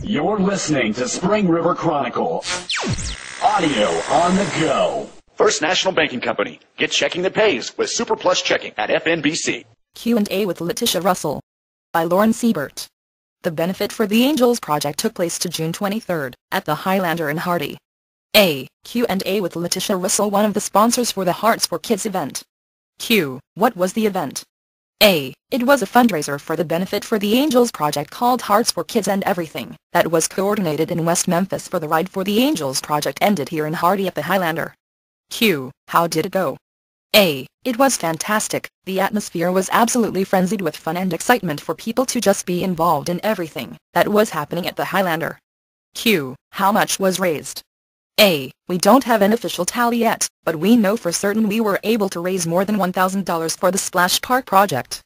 You're listening to Spring River Chronicle. Audio on the go. First National Banking Company. Get checking that pays with Super Plus Checking at FNBC. Q&A with Latisha Russell. By Lauren Siebert. The benefit for the Angels Project took place to June 23rd, at the Highlander in Hardy. A. Q&A with Latisha Russell, one of the sponsors for the Hearts for Kids event. Q. What was the event? A. It was a fundraiser for the benefit for the Angels Project called Hearts for Kids and Everything, that was coordinated in West Memphis for the Ride for the Angels Project ended here in Hardy at the Highlander. Q. How did it go? A. It was fantastic. The atmosphere was absolutely frenzied with fun and excitement for people to just be involved in everything that was happening at the Highlander. Q. How much was raised? A. We don't have an official tally yet, but we know for certain we were able to raise more than $1,000 for the Splash Park project.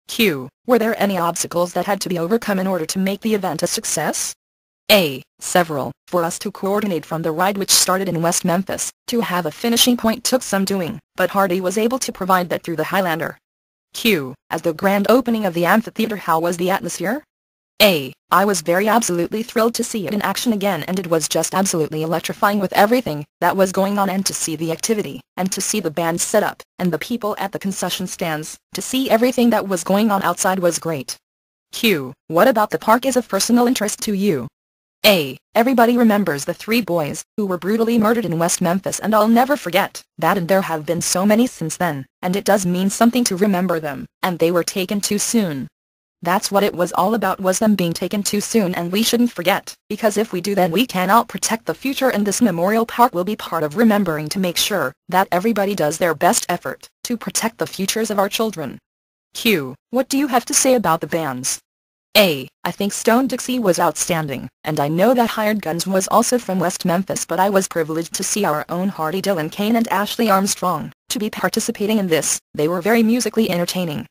Q. Were there any obstacles that had to be overcome in order to make the event a success? A. Several. For us to coordinate from the ride, which started in West Memphis, to have a finishing point took some doing, but Hardy was able to provide that through the Highlander. Q. As the grand opening of the amphitheater, how was the atmosphere? A. I was absolutely thrilled to see it in action again, and it was just absolutely electrifying with everything that was going on, and to see the activity, and to see the band set up, and the people at the concession stands, to see everything that was going on outside was great. Q. What about the park is of personal interest to you? A. Everybody remembers the 3 boys who were brutally murdered in West Memphis, and I'll never forget that, and there have been so many since then, and it does mean something to remember them, and they were taken too soon. That's what it was all about, was them being taken too soon, and we shouldn't forget, because if we do then we cannot protect the future, and this memorial park will be part of remembering to make sure that everybody does their best effort to protect the futures of our children. Q. What do you have to say about the bands? A. I think Stone Dixie was outstanding, and I know that Hired Guns was also from West Memphis, but I was privileged to see our own Hardy Dylan Kane and Ashley Armstrong to be participating in this. They were very musically entertaining.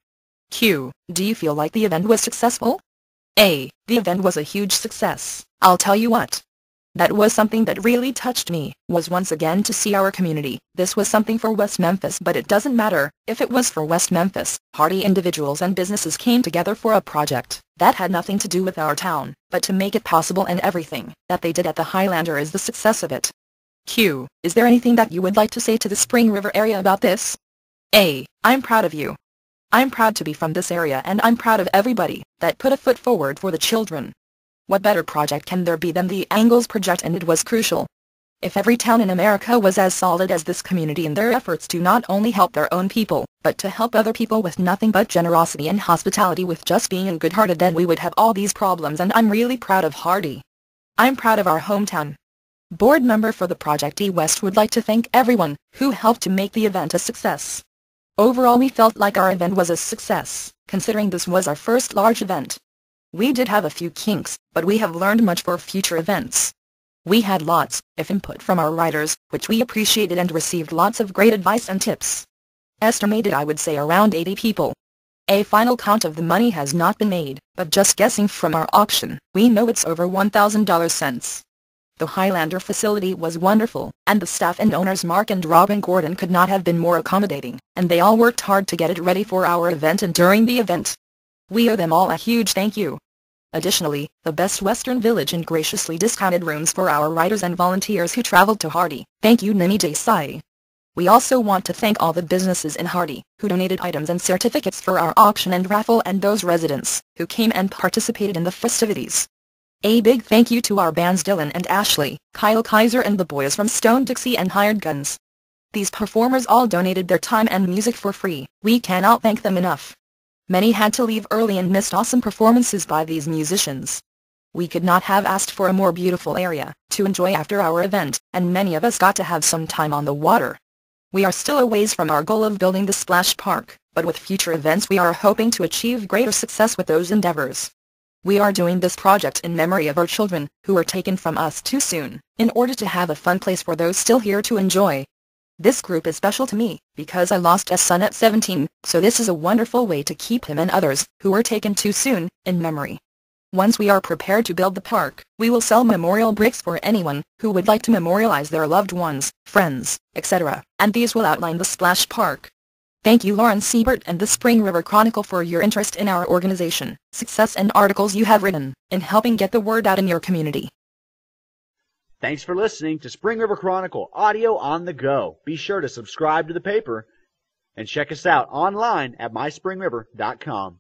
Q. Do you feel like the event was successful? A. The event was a huge success. I'll tell you what. That was something that really touched me, was once again to see our community. This was something for West Memphis, but it doesn't matter if it was for West Memphis. Hardy individuals and businesses came together for a project that had nothing to do with our town, but to make it possible, and everything that they did at the Highlander is the success of it. Q. Is there anything that you would like to say to the Spring River area about this? A. I'm proud of you. I'm proud to be from this area, and I'm proud of everybody that put a foot forward for the children. What better project can there be than the Angels Project, and it was crucial. If every town in America was as solid as this community in their efforts to not only help their own people, but to help other people with nothing but generosity and hospitality, with just being good-hearted, then we would have all these problems, and I'm really proud of Hardy. I'm proud of our hometown. Board member for the Project E West would like to thank everyone who helped to make the event a success. Overall, we felt like our event was a success, considering this was our first large event. We did have a few kinks, but we have learned much for future events. We had lots of input from our riders, which we appreciated, and received lots of great advice and tips. Estimated, I would say, around 80 people. A final count of the money has not been made, but just guessing from our auction, we know it's over $1,000. The Highlander facility was wonderful, and the staff and owners Mark and Robin Gordon could not have been more accommodating, and they all worked hard to get it ready for our event and during the event. We owe them all a huge thank you. Additionally, the Best Western Village and graciously discounted rooms for our riders and volunteers who traveled to Hardy. Thank you, Nimi Desai. We also want to thank all the businesses in Hardy who donated items and certificates for our auction and raffle, and those residents who came and participated in the festivities. A big thank you to our bands Dylan and Ashley, Kyle Kaiser, and the boys from Stone Dixie and Hired Guns. These performers all donated their time and music for free. We cannot thank them enough. Many had to leave early and missed awesome performances by these musicians. We could not have asked for a more beautiful area to enjoy after our event, and many of us got to have some time on the water. We are still a ways from our goal of building the Splash Park, but with future events we are hoping to achieve greater success with those endeavors. We are doing this project in memory of our children, who were taken from us too soon, in order to have a fun place for those still here to enjoy. This group is special to me, because I lost a son at 17, so this is a wonderful way to keep him and others, who were taken too soon, in memory. Once we are prepared to build the park, we will sell memorial bricks for anyone who would like to memorialize their loved ones, friends, etc., and these will outline the Splash Park. Thank you Lauren Siebert and the Spring River Chronicle for your interest in our organization, success and articles you have written in helping get the word out in your community. Thanks for listening to Spring River Chronicle Audio on the Go. Be sure to subscribe to the paper and check us out online at myspringriver.com.